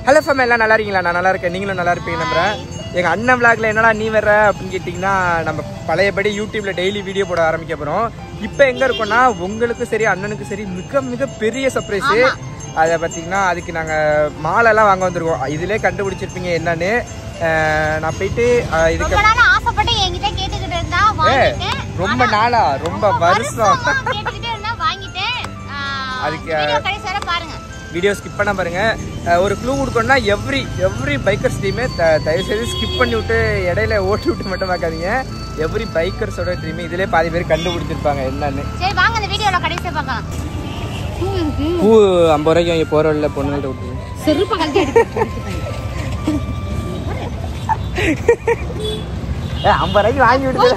Hello fame, எல்லாம் நல்லா இருக்கீங்களா? நான் நல்லா இருக்கேன், நீங்களும் நல்லா இருப்பீங்க நம்புறேன். எங்கள் அண்ணன் விளாக்ல என்னடா நீ வர்ற அப்படின்னு கேட்டிங்கன்னா, நம்ம பழையபடி யூடியூப்பில் டெய்லி வீடியோ போட ஆரம்பிக்க போகிறோம். இப்போ எங்கே இருக்கோம்னா, உங்களுக்கும் சரி அண்ணனுக்கும் சரி மிக மிக பெரிய சர்ப்ரைஸு. அதை பார்த்தீங்கன்னா அதுக்கு நாங்கள் மாலைலாம் வாங்க வந்திருக்கோம். இதிலே கண்டுபிடிச்சிருப்பீங்க என்னன்னு. நான் போயிட்டு இதுக்கு ரொம்ப நாளா ரொம்ப வருஷம் அதுக்கு வீடியோ ஸ்கிப் பண்ண பாருங்க. ஒரு க்ளூ கொடுக்கணும்னா எவ்ரி பைக்கர்ஸ் டீமே தயவுசெய்து ஸ்கிப் பண்ணி விட்டு இடையில ஓட்டி விட்டு மட்டும் பார்க்காதீங்க. எவ்ரி பைக்கர்ஸோட டீமே இதிலே பாதி பேர் கண்டுபிடிச்சிருப்பாங்க என்னன்னு. பூ 50 ரூபாய்க்கு வாங்கி போற வழியில பொண்ணுகிட்ட விட்டு 50 ரூபாய்க்கு வாங்கி விட்டு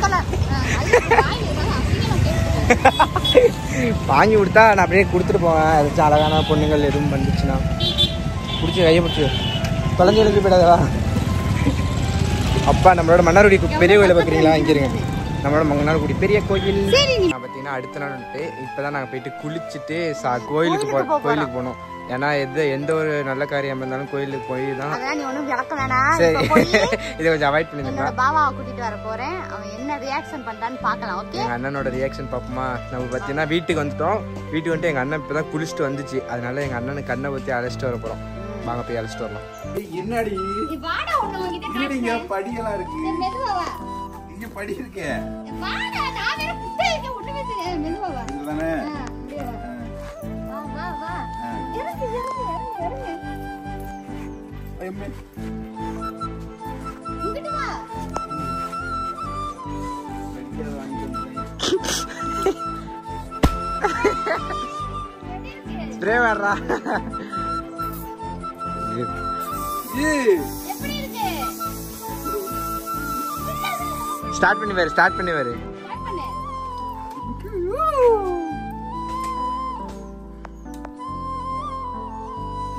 வாங்கி கொடுத்தா நான் அப்படியே கொடுத்துட்டு போவேன். ஏதாச்சும் அழகான பொண்ணுங்கள் எதுவும் வந்துச்சுன்னா பிடிச்சி கையை பிடிச்சி குழந்தை எழுந்து போயிடாதா? அப்பா நம்மளோட மன்னார்குடி பெரிய கோயிலை பார்க்குறீங்களா? இங்கே இருங்க, நம்மளோட மன்னார்குடி பெரிய கோயில். நான் பார்த்தீங்கன்னா அடுத்த நாள் வந்துட்டு இப்போ தான் நாங்கள் போயிட்டு குளிச்சுட்டு கோயிலுக்கு போனோம். ஏன்னா எந்த ஒரு நல்ல காரியம் இருந்தாலும் கோயிலுக்கு போய் தான். சரி, இதை கொஞ்சம் அவாய்ட் பண்ணிருந்தேன். பாபாவை கூட்டிட்டு வர போறேன், அவன் என்ன ரியாக்ஷன் பண்றான்னு பார்க்கலாம். ஓகே, எங்க அண்ணனோட ரியாக்ஷன் பாப்போமா? நம்ம பார்த்தீங்கன்னா வீட்டுக்கு வந்துட்டோம். வீட்டுக்கு வந்துட்டு எங்க அண்ணன் இப்பதான் குளிச்சுட்டு வந்துச்சு. அதனால எங்க அண்ணனுக்கு கண்ணை ஊற்றி அழைச்சிட்டு வர போறோம். வாங்க போய் அழைச்சிட்டு வரலாம். என்னடி படியெல்லாம் இருக்கு, இங்க படி இருக்கே. ஸ்ப்ரே வர்றா. ஸ்டார்ட் பண்ணி பாரு.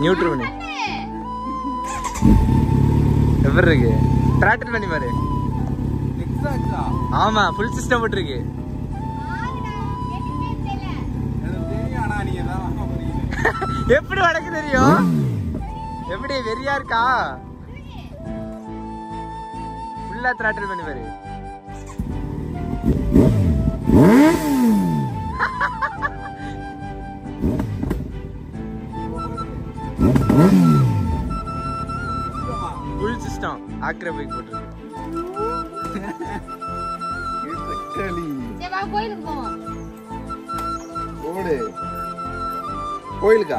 நியூட்ரல் பண்ணி எப்படி இருக்கு? த்ராட்டில் பண்ணி பாரு. ஆமா, ஃபுல் சிஸ்டம் போட்டுருக்கு. எப்படி வடக்கு தெரியும்? எப்படி வெறியா இருக்கா? ஃபுல்லா த்ராட்டில் பண்ணி பாரு. ஃபுல் சிஸ்டம் ஆக்ரா பைக் போட்டுருக்கு. கோயிலுக்கா?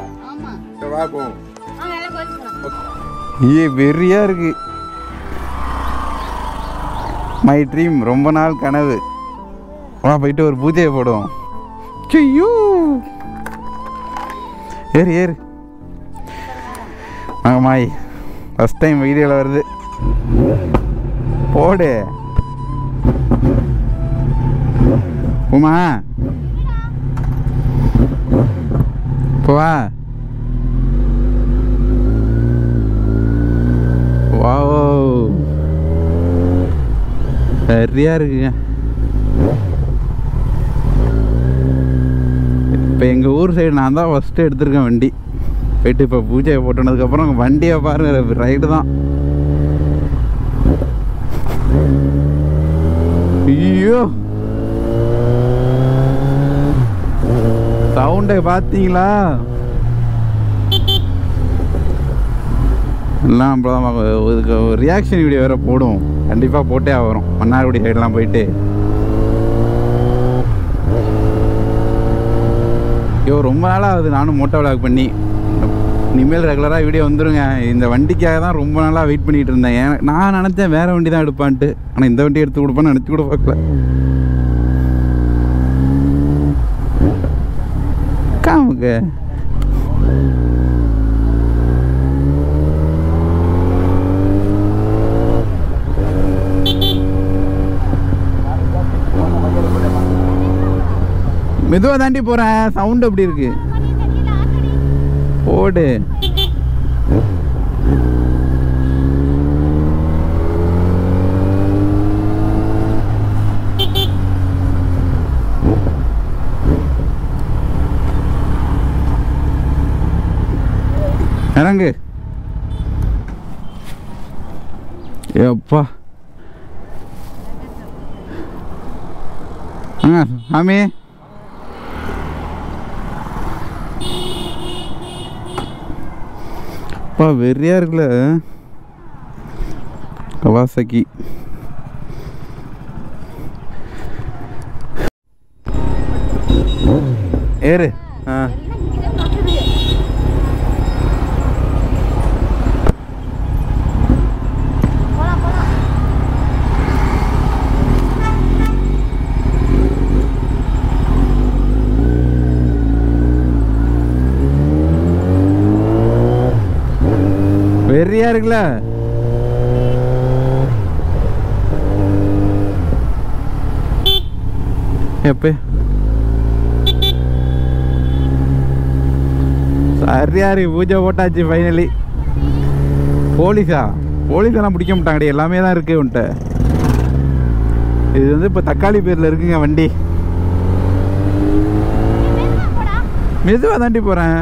வா போவோம். வெறியா இருக்கு. மை ட்ரீம், ரொம்ப நாள் கனவு. வா போயிட்டு ஒரு பூஜையை போடுவோம். ஏறு வாங்க மாய், ஃபர்ஸ்ட் டைம் வீடியோவில் வருது. போடு உமா, போவா. வாவ், சரியா இருக்குங்க. இப்போ எங்கள் ஊர் சைடு நான் தான் ஃபஸ்ட்டு எடுத்திருக்கேன் வண்டி. போயிட்டு இப்போ பூஜையை போட்டுனதுக்கப்புறம் வண்டியை பாருங்க, ரைடு தான். ஐயோ, சவுண்டை பார்த்தீங்களா? எல்லாம் அப்போதான் இதுக்கு ஒரு ரியாக்ஷன் வீடியோ வேறு போடுவோம், கண்டிப்பாக போட்டே ஆகிறோம். மன்னார்குடி சைடெலாம் போயிட்டு ரொம்ப நாளாக ஆகுது நானும் மோட்டோ விளாக் பண்ணி. இனிமேல் ரெகுலராக வீடியோ வந்துடுங்க. இந்த வண்டிக்காக தான் ரொம்ப நாளாக வெயிட் பண்ணிகிட்டு இருந்தேன். நான் நினச்சேன் வேறு வண்டி தான் எடுப்பான்ட்டு, ஆனால் இந்த வண்டி எடுத்து கொடுப்பேன்னு நினச்சி கூட பார்க்கல. காமுக்கு மெதுவாக தாண்டி போகிறேன். சவுண்டு எப்படி இருக்கு? போடு. இறங்கு. எப்பா சாமி அப்பா வெறியா இருக்குல்ல கவாசகி. ஏறு. வெறியா இருக்குல்ல. எப்ப சரியா இருக்கு. பூஜை போட்டாச்சு ஃபைனலி. போலீஸெல்லாம் பிடிக்க மாட்டாங்கடி, எல்லாமே தான் இருக்கு உன்ட்ட. இது வந்து இப்போ தக்காளி பேரில் இருக்குங்க வண்டி. மெதுவாக தாண்டி போகிறேன்.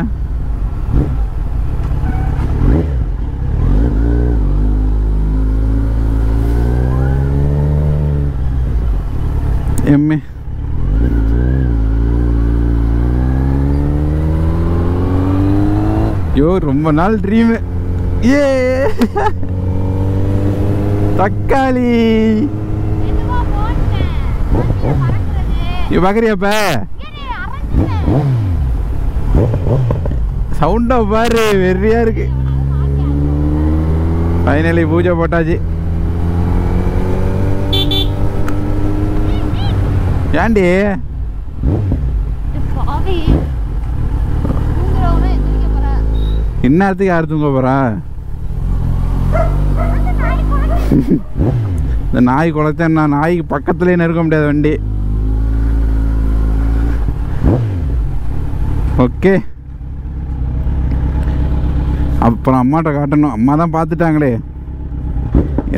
எம்மே ஐயோ ரொம்ப நாள் ட்ரீமு. ஏ தக்காளி பார்க்குறியாப்ப சவுண்டா பாரு வெறியா இருக்கு. ஃபைனலி பூஜை போட்டாச்சு. ஏண்டி இந்நேரத்துக்கு யார் தூங்க போறா? இந்த நாய் குலைச்சா நான் நாய்க்கு பக்கத்துலேயே நெருக்க முடியாது வண்டி. ஓகே அப்புறம் அம்மாட்ட காட்டணும். அம்மா தான் பார்த்துட்டாங்களே,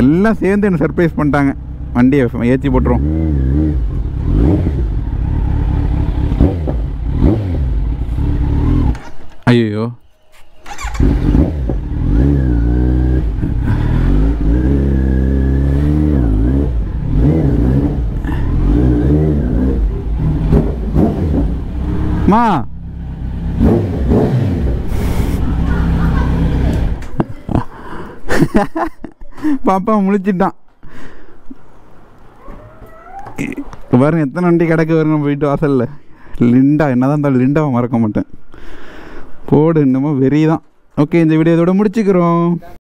எல்லாம் சேர்ந்து என்ன சர்ப்ரைஸ் பண்ணிட்டாங்க. வண்டியை ஏற்றி போட்டுரும். ஐயோ மா பாப்பா முழிச்சிட்டான். பாருங்க எத்தனை வண்டி கிடக்கு வருங்க போயிட்டு வாசல்ல. லிண்டா என்னதான் இருந்தாலும் லிண்டாவை மறக்க மாட்டேன். போடு இன்னமும் வெறி தான். ஓகே இந்த வீடியோ இதோட முடிச்சுக்கிறோம்.